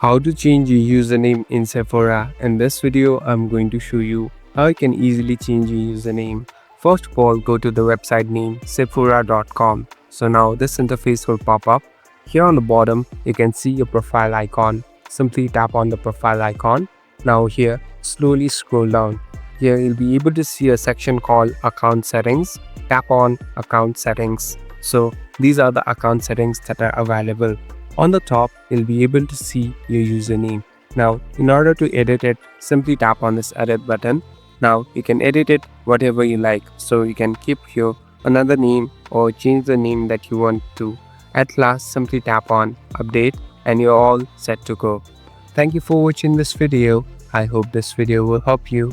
How to change your username in Sephora. In this video, I'm going to show you how you can easily change your username. First of all, go to the website name sephora.com. So now this interface will pop up. Here on the bottom, you can see your profile icon. Simply tap on the profile icon. Now here, slowly scroll down. Here you'll be able to see a section called account settings. Tap on account settings. So these are the account settings that are available. On the top, you'll be able to see your username. Now, in order to edit it, simply tap on this edit button. Now, you can edit it whatever you like. So you can keep here another name or change the name that you want to. At last, simply tap on update and you're all set to go. Thank you for watching this video. I hope this video will help you.